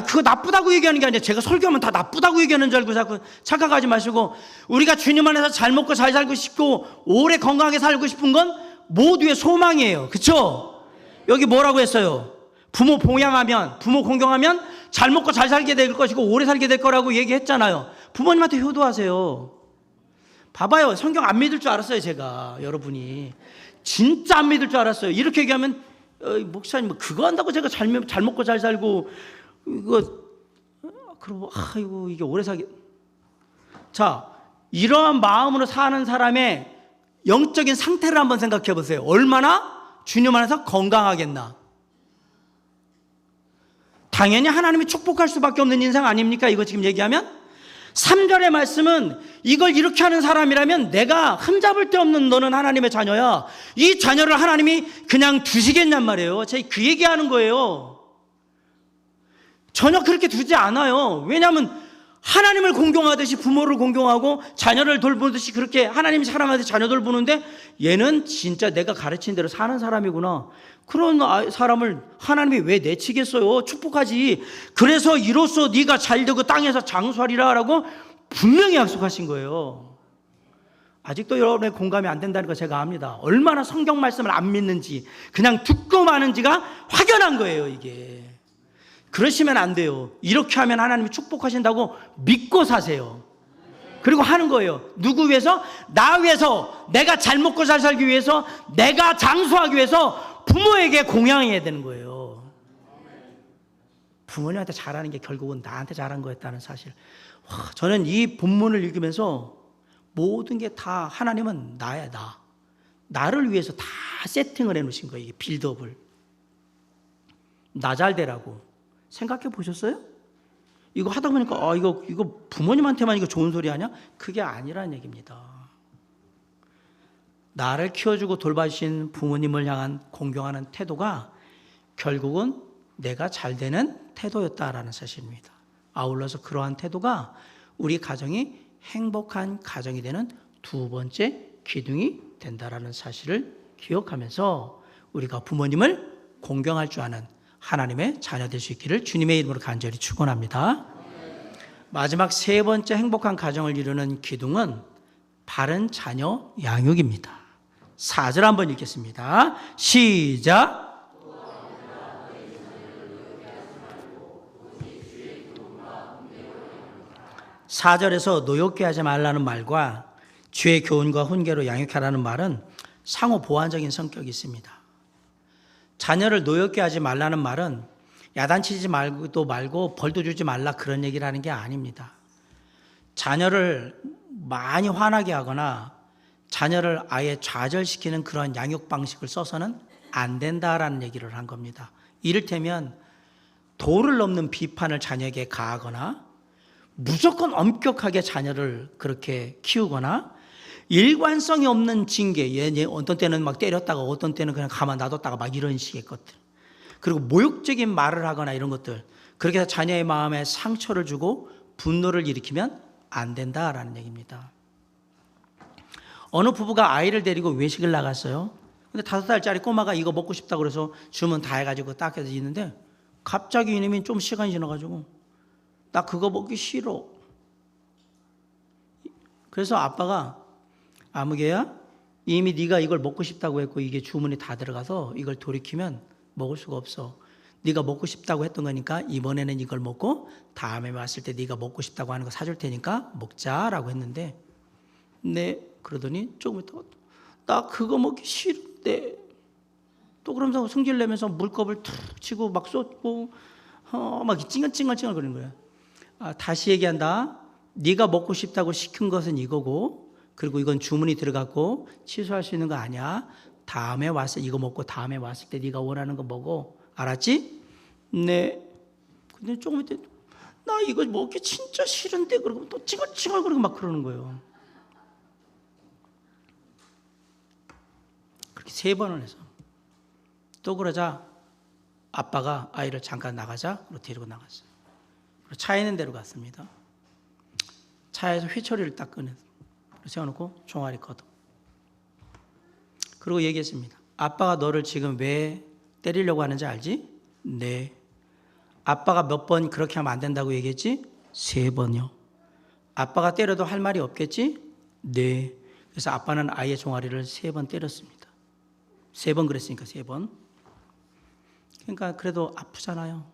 그거 나쁘다고 얘기하는 게 아니라 제가 설교하면 다 나쁘다고 얘기하는 줄 알고 자꾸 착각하지 마시고, 우리가 주님 안에서 잘 먹고 잘 살고 싶고 오래 건강하게 살고 싶은 건 모두의 소망이에요. 그쵸? 여기 뭐라고 했어요? 부모 봉양하면, 부모 공경하면 잘 먹고 잘 살게 될 것이고 오래 살게 될 거라고 얘기했잖아요. 부모님한테 효도하세요. 봐봐요. 성경 안 믿을 줄 알았어요. 제가 여러분이 진짜 안 믿을 줄 알았어요. 이렇게 얘기하면 목사님 그거 한다고 제가 잘 먹고 잘 살고 그리고 이게 오래 살게. 자, 이러한 마음으로 사는 사람의 영적인 상태를 한번 생각해 보세요. 얼마나 주님 안에서 건강하겠나. 당연히 하나님이 축복할 수밖에 없는 인생 아닙니까? 이거 지금 얘기하면 3절의 말씀은 이걸 이렇게 하는 사람이라면 내가 흠잡을 데 없는 너는 하나님의 자녀야. 이 자녀를 하나님이 그냥 두시겠냔 말이에요. 제가 그 얘기하는 거예요. 전혀 그렇게 두지 않아요. 왜냐하면 하나님을 공경하듯이 부모를 공경하고 자녀를 돌보듯이 그렇게 하나님이 사랑하듯이 자녀 돌보는데 얘는 진짜 내가 가르친 대로 사는 사람이구나. 그런 사람을 하나님이 왜 내치겠어요? 축복하지. 그래서 이로써 네가 잘되고 땅에서 장수하리라 라고 분명히 약속하신 거예요. 아직도 여러분의 공감이 안 된다는 거 제가 압니다. 얼마나 성경 말씀을 안 믿는지 그냥 듣고 마는지가 확연한 거예요. 이게 그러시면 안 돼요. 이렇게 하면 하나님이 축복하신다고 믿고 사세요. 그리고 하는 거예요. 누구 위해서? 나 위해서. 내가 잘 먹고 잘 살기 위해서, 내가 장수하기 위해서 부모에게 공양해야 되는 거예요. 부모님한테 잘하는 게 결국은 나한테 잘한 거였다는 사실. 저는 이 본문을 읽으면서 모든 게 다 하나님은 나야, 나. 나를 위해서 다 세팅을 해놓으신 거예요. 이게 빌드업을. 나 잘 되라고. 생각해 보셨어요? 이거 하다 보니까 이거 부모님한테만 이거 좋은 소리 아니야? 그게 아니라는 얘기입니다. 나를 키워주고 돌봐주신 부모님을 향한 공경하는 태도가 결국은 내가 잘 되는 태도였다라는 사실입니다. 아울러서 그러한 태도가 우리 가정이 행복한 가정이 되는 두 번째 기둥이 된다라는 사실을 기억하면서 우리가 부모님을 공경할 줄 아는 하나님의 자녀 될 수 있기를 주님의 이름으로 간절히 축원합니다. 마지막 세 번째 행복한 가정을 이루는 기둥은 바른 자녀 양육입니다. 4절 한번 읽겠습니다. 시작. 4절에서 노엽게 하지 말라는 말과 주의 교훈과 훈계로 양육하라는 말은 상호 보완적인 성격이 있습니다. 자녀를 노엽게 하지 말라는 말은 야단치지 말고 벌도 주지 말라 그런 얘기를 하는 게 아닙니다. 자녀를 많이 화나게 하거나 자녀를 아예 좌절시키는 그런 양육 방식을 써서는 안 된다라는 얘기를 한 겁니다. 이를테면 도를 넘는 비판을 자녀에게 가하거나 무조건 엄격하게 자녀를 그렇게 키우거나 일관성이 없는 징계, 어떤 때는 막 때렸다가 어떤 때는 그냥 가만 놔뒀다가 막 이런 식의 것들, 그리고 모욕적인 말을 하거나 이런 것들, 그렇게 해서 자녀의 마음에 상처를 주고 분노를 일으키면 안 된다라는 얘기입니다. 어느 부부가 아이를 데리고 외식을 나갔어요. 근데 5살짜리 꼬마가 이거 먹고 싶다고 그래서 주문 다 해가지고 딱 해서 있는데 갑자기 이놈이 좀 시간이 지나가지고 나 그거 먹기 싫어. 그래서 아빠가 아무개야 이미 네가 이걸 먹고 싶다고 했고 이게 주문이 다 들어가서 이걸 돌이키면 먹을 수가 없어. 네가 먹고 싶다고 했던 거니까 이번에는 이걸 먹고 다음에 왔을 때 네가 먹고 싶다고 하는 거 사줄 테니까 먹자라고 했는데 네 그러더니 조금 있다가 나 그거 먹기 싫은데 또 그러면서 성질 내면서 물컵을 툭 치고 막 쏟고 막 찡얼찡얼 거리는 거야. 다시 얘기한다. 네가 먹고 싶다고 시킨 것은 이거고 그리고 이건 주문이 들어갔고 취소할 수 있는 거 아니야. 다음에 와서 이거 먹고 다음에 왔을 때 네가 원하는 거 먹어. 알았지? 네. 근데 조금 있다 나 이거 먹기 진짜 싫은데 그러고 또 찡얼찡얼 거리고 막 그러는 거예요. 그렇게 3번을 해서 또 그러자 아빠가 아이를 잠깐 나가자 그리고 데리고 나갔어요. 그리고 차 있는 데로 갔습니다. 차에서 회초리를 딱 꺼내서 세워놓고 종아리 걷어. 그리고 얘기했습니다. 아빠가 너를 지금 왜 때리려고 하는지 알지? 네. 아빠가 몇 번 그렇게 하면 안 된다고 얘기했지? 3번이요. 아빠가 때려도 할 말이 없겠지? 네. 그래서 아빠는 아이의 종아리를 3번 때렸습니다. 3번 그랬으니까 3번. 그러니까 그래도 아프잖아요.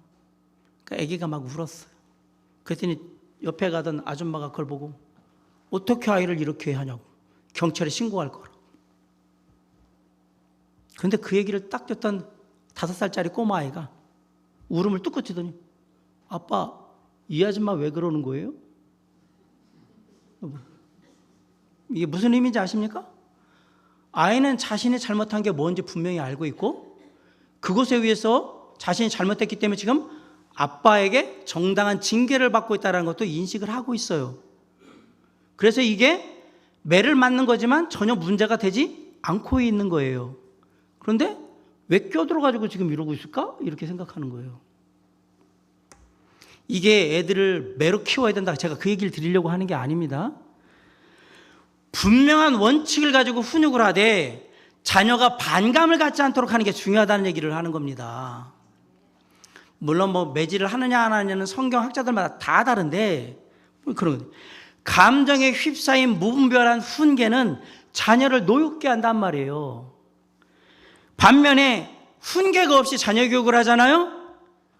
그러니까 아기가 막 울었어요. 그랬더니 옆에 가던 아줌마가 그걸 보고 어떻게 아이를 이렇게 하냐고 경찰에 신고할 거라. 그런데 그 얘기를 딱 듣던 5살짜리 꼬마아이가 울음을 뚝 그치더니 아빠 이 아줌마 왜 그러는 거예요? 이게 무슨 의미인지 아십니까? 아이는 자신이 잘못한 게 뭔지 분명히 알고 있고 그것에 의해서 자신이 잘못했기 때문에 지금 아빠에게 정당한 징계를 받고 있다는 것도 인식을 하고 있어요. 그래서 이게 매를 맞는 거지만 전혀 문제가 되지 않고 있는 거예요. 그런데 왜 껴들어가지고 지금 이러고 있을까? 이렇게 생각하는 거예요. 이게 애들을 매로 키워야 된다. 제가 그 얘기를 드리려고 하는 게 아닙니다. 분명한 원칙을 가지고 훈육을 하되 자녀가 반감을 갖지 않도록 하는 게 중요하다는 얘기를 하는 겁니다. 물론 뭐 매질을 하느냐 안 하느냐는 성경 학자들마다 다 다른데 그런 거예요. 감정에 휩싸인 무분별한 훈계는 자녀를 노엽게 한단 말이에요. 반면에 훈계가 없이 자녀 교육을 하잖아요.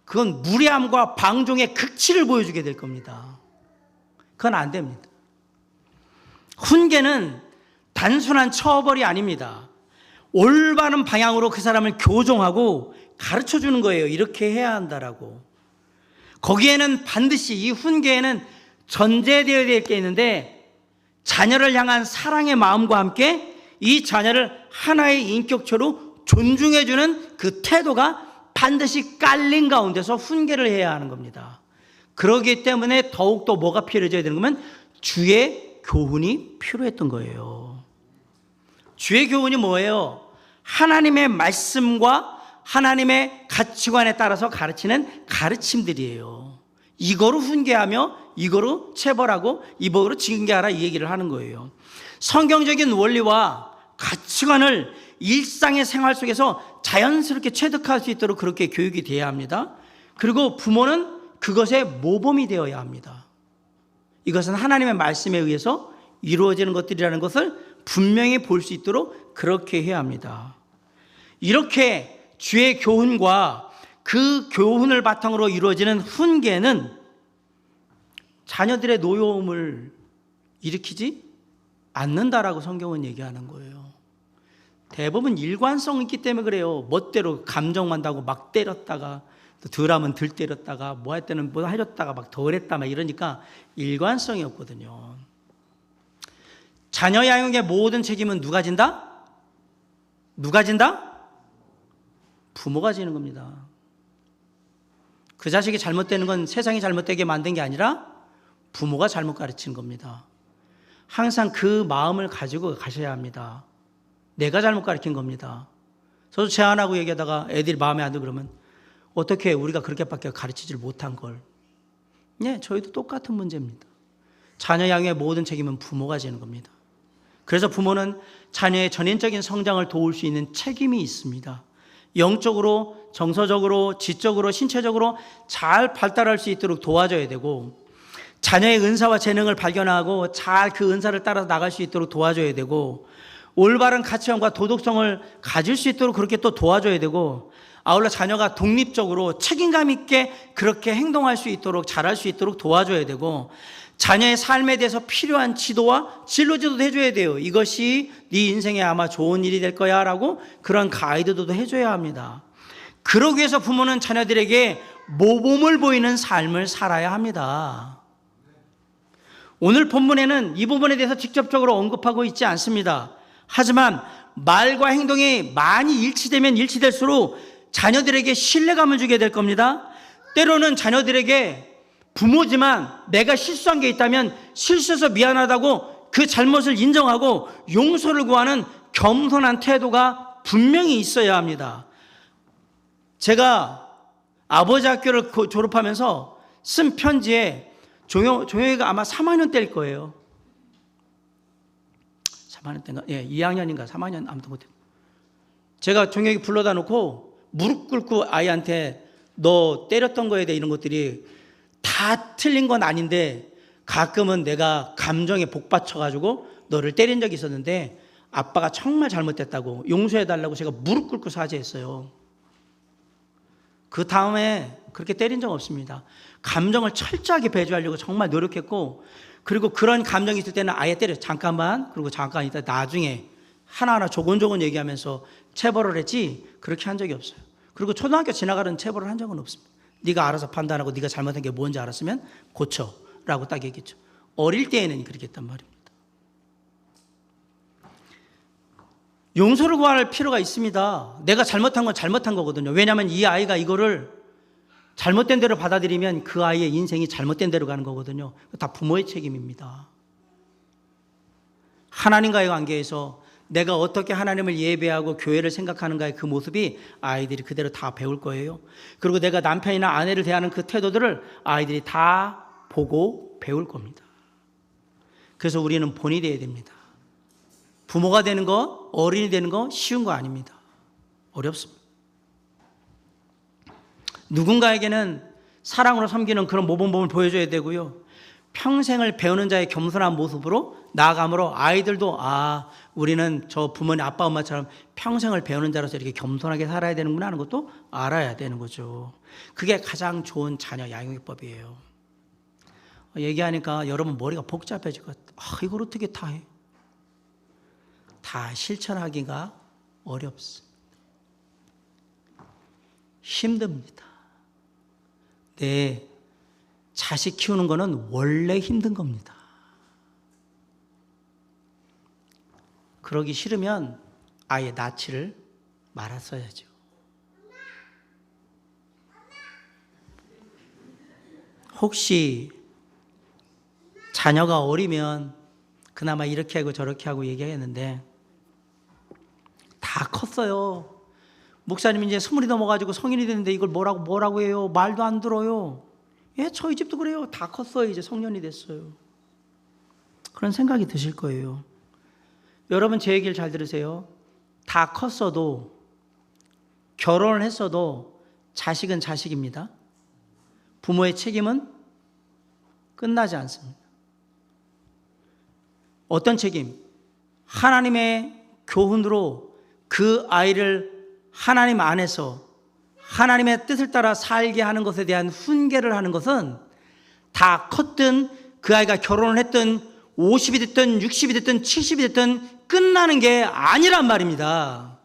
그건 무례함과 방종의 극치를 보여주게 될 겁니다. 그건 안 됩니다. 훈계는 단순한 처벌이 아닙니다. 올바른 방향으로 그 사람을 교정하고 가르쳐주는 거예요. 이렇게 해야 한다라고. 거기에는 반드시 이 훈계에는 전제되어야 될 게 있는데 자녀를 향한 사랑의 마음과 함께 이 자녀를 하나의 인격체로 존중해주는 그 태도가 반드시 깔린 가운데서 훈계를 해야 하는 겁니다. 그렇기 때문에 더욱더 뭐가 필요해져야 되는 거면 주의 교훈이 필요했던 거예요. 주의 교훈이 뭐예요? 하나님의 말씀과 하나님의 가치관에 따라서 가르치는 가르침들이에요. 이거로 훈계하며 이거로 체벌하고 이거로 징계하라 이 얘기를 하는 거예요. 성경적인 원리와 가치관을 일상의 생활 속에서 자연스럽게 체득할 수 있도록 그렇게 교육이 되어야 합니다. 그리고 부모는 그것의 모범이 되어야 합니다. 이것은 하나님의 말씀에 의해서 이루어지는 것들이라는 것을 분명히 볼 수 있도록 그렇게 해야 합니다. 이렇게 주의 교훈과 그 교훈을 바탕으로 이루어지는 훈계는 자녀들의 노여움을 일으키지 않는다라고 성경은 얘기하는 거예요. 대부분 일관성이 있기 때문에 그래요. 멋대로 감정만 다고 막 때렸다가 또 덜하면 덜 때렸다가 뭐 할 때는 뭐 해줬다가 막 덜 했다 막 이러니까 일관성이 없거든요. 자녀 양육의 모든 책임은 누가 진다? 누가 진다? 부모가 지는 겁니다. 그 자식이 잘못되는 건 세상이 잘못되게 만든 게 아니라 부모가 잘못 가르치는 겁니다. 항상 그 마음을 가지고 가셔야 합니다. 내가 잘못 가르친 겁니다. 저도 제안하고 얘기하다가 애들이 마음에 안 들고 그러면 어떻게 우리가 그렇게밖에 가르치질 못한 걸. 네, 저희도 똑같은 문제입니다. 자녀 양육의 모든 책임은 부모가 지는 겁니다. 그래서 부모는 자녀의 전인적인 성장을 도울 수 있는 책임이 있습니다. 영적으로, 정서적으로, 지적으로, 신체적으로 잘 발달할 수 있도록 도와줘야 되고, 자녀의 은사와 재능을 발견하고 잘 그 은사를 따라서 나갈 수 있도록 도와줘야 되고, 올바른 가치관과 도덕성을 가질 수 있도록 그렇게 또 도와줘야 되고, 아울러 자녀가 독립적으로 책임감 있게 그렇게 행동할 수 있도록, 잘할 수 있도록 도와줘야 되고, 자녀의 삶에 대해서 필요한 지도와 진로지도도 해줘야 돼요. 이것이 네 인생에 아마 좋은 일이 될 거야 라고 그런 가이드도 해줘야 합니다. 그러기 위해서 부모는 자녀들에게 모범을 보이는 삶을 살아야 합니다. 오늘 본문에는 이 부분에 대해서 직접적으로 언급하고 있지 않습니다. 하지만 말과 행동이 많이 일치되면 일치될수록 자녀들에게 신뢰감을 주게 될 겁니다. 때로는 자녀들에게 부모지만 내가 실수한 게 있다면 실수해서 미안하다고 그 잘못을 인정하고 용서를 구하는 겸손한 태도가 분명히 있어야 합니다. 제가 아버지 학교를 졸업하면서 쓴 편지에 종혁이가 아마 3학년 때일 거예요. 3학년 때인가? 예, 2학년인가 3학년 아무튼 못해. 제가 종혁이 불러다 놓고 무릎 꿇고 아이한테 너 때렸던 거에 대해 이런 것들이 다 틀린 건 아닌데 가끔은 내가 감정에 복받쳐가지고 너를 때린 적이 있었는데 아빠가 정말 잘못됐다고 용서해달라고 제가 무릎 꿇고 사죄했어요. 그 다음에 그렇게 때린 적 없습니다. 감정을 철저하게 배제하려고 정말 노력했고, 그리고 그런 감정이 있을 때는 아예 때려 잠깐만, 그리고 잠깐 있다 나중에 하나하나 조곤조곤 얘기하면서 체벌을 했지 그렇게 한 적이 없어요. 그리고 초등학교 지나가는 체벌을 한 적은 없습니다. 네가 알아서 판단하고 네가 잘못한 게 뭔지 알았으면 고쳐라고 딱 얘기했죠. 어릴 때에는 그렇게 했단 말입니다. 용서를 구할 필요가 있습니다. 내가 잘못한 건 잘못한 거거든요. 왜냐하면 이 아이가 이거를 잘못된 대로 받아들이면 그 아이의 인생이 잘못된 대로 가는 거거든요. 다 부모의 책임입니다. 하나님과의 관계에서 내가 어떻게 하나님을 예배하고 교회를 생각하는가의 그 모습이 아이들이 그대로 다 배울 거예요. 그리고 내가 남편이나 아내를 대하는 그 태도들을 아이들이 다 보고 배울 겁니다. 그래서 우리는 본이 되어야 됩니다. 부모가 되는 거, 어른이 되는 거 쉬운 거 아닙니다. 어렵습니다. 누군가에게는 사랑으로 섬기는 그런 모범을 보여줘야 되고요. 평생을 배우는 자의 겸손한 모습으로 나아감으로 아이들도 우리는 저 부모님 아빠 엄마처럼 평생을 배우는 자로서 이렇게 겸손하게 살아야 되는구나 하는 것도 알아야 되는 거죠. 그게 가장 좋은 자녀 양육법이에요. 얘기하니까 여러분 머리가 복잡해지고 이걸 어떻게 다 해? 다 실천하기가 어렵습니다. 힘듭니다. 네. 자식 키우는 거는 원래 힘든 겁니다. 그러기 싫으면 아예 낳지를 말았어야죠. 혹시 자녀가 어리면 그나마 이렇게 하고 저렇게 하고 얘기하겠는데 다 컸어요. 목사님이 이제 20이 넘어가지고 성인이 됐는데 이걸 뭐라고 해요? 말도 안 들어요. 예, 저희 집도 그래요. 다 컸어요. 이제 성년이 됐어요. 그런 생각이 드실 거예요. 여러분 제 얘기를 잘 들으세요. 다 컸어도 결혼을 했어도 자식은 자식입니다. 부모의 책임은 끝나지 않습니다. 어떤 책임? 하나님의 교훈으로 그 아이를 하나님 안에서 하나님의 뜻을 따라 살게 하는 것에 대한 훈계를 하는 것은 다 컸든 그 아이가 결혼을 했든 50이 됐든 60이 됐든 70이 됐든 끝나는 게 아니란 말입니다.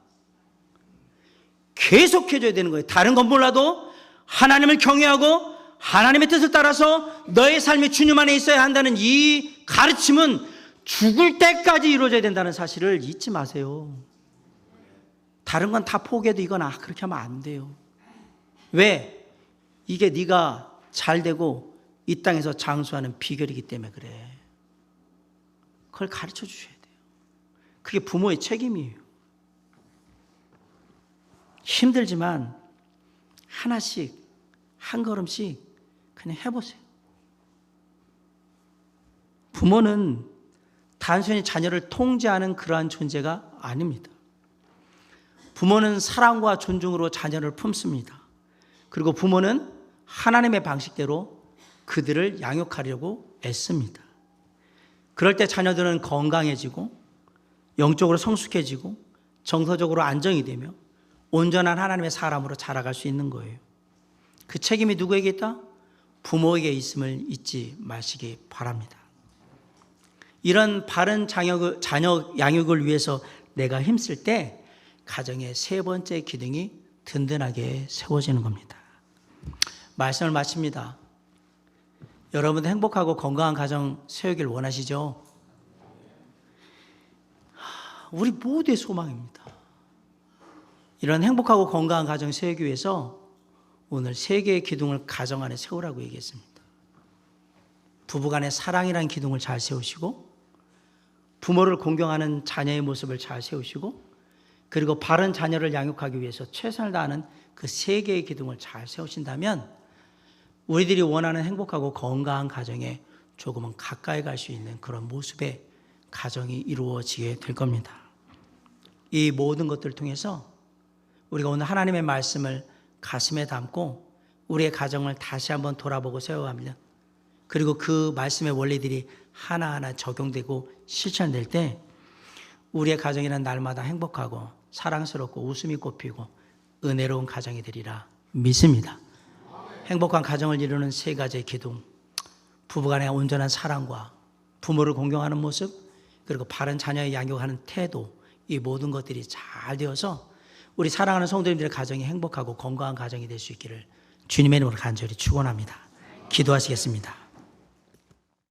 계속해줘야 되는 거예요. 다른 건 몰라도 하나님을 경외하고 하나님의 뜻을 따라서 너의 삶이 주님 안에 있어야 한다는 이 가르침은 죽을 때까지 이루어져야 된다는 사실을 잊지 마세요. 다른 건 다 포기해도 이건 그렇게 하면 안 돼요. 왜? 이게 네가 잘 되고 이 땅에서 장수하는 비결이기 때문에 그래. 그걸 가르쳐 주셔야 돼요. 그게 부모의 책임이에요. 힘들지만 하나씩 한 걸음씩 그냥 해보세요. 부모는 단순히 자녀를 통제하는 그러한 존재가 아닙니다. 부모는 사랑과 존중으로 자녀를 품습니다. 그리고 부모는 하나님의 방식대로 그들을 양육하려고 애씁니다. 그럴 때 자녀들은 건강해지고 영적으로 성숙해지고 정서적으로 안정이 되며 온전한 하나님의 사람으로 자라갈 수 있는 거예요. 그 책임이 누구에게 있다? 부모에게 있음을 잊지 마시기 바랍니다. 이런 바른 자녀 양육을 위해서 내가 힘쓸 때 가정의 세 번째 기둥이 든든하게 세워지는 겁니다. 말씀을 마칩니다. 여러분도 행복하고 건강한 가정 세우길 원하시죠? 우리 모두의 소망입니다. 이런 행복하고 건강한 가정 세우기 위해서 오늘 세 개의 기둥을 가정 안에 세우라고 얘기했습니다. 부부간의 사랑이라는 기둥을 잘 세우시고, 부모를 공경하는 자녀의 모습을 잘 세우시고, 그리고 바른 자녀를 양육하기 위해서 최선을 다하는 그 세 개의 기둥을 잘 세우신다면 우리들이 원하는 행복하고 건강한 가정에 조금은 가까이 갈 수 있는 그런 모습의 가정이 이루어지게 될 겁니다. 이 모든 것들을 통해서 우리가 오늘 하나님의 말씀을 가슴에 담고 우리의 가정을 다시 한번 돌아보고 세워가면, 그리고 그 말씀의 원리들이 하나하나 적용되고 실천될 때 우리의 가정이란 날마다 행복하고 사랑스럽고 웃음이 꽃피고 은혜로운 가정이 되리라 믿습니다. 행복한 가정을 이루는 세 가지의 기둥, 부부간의 온전한 사랑과 부모를 공경하는 모습, 그리고 바른 자녀의 양육하는 태도, 이 모든 것들이 잘 되어서 우리 사랑하는 성도님들의 가정이 행복하고 건강한 가정이 될 수 있기를 주님의 이름으로 간절히 축원합니다. 기도하시겠습니다.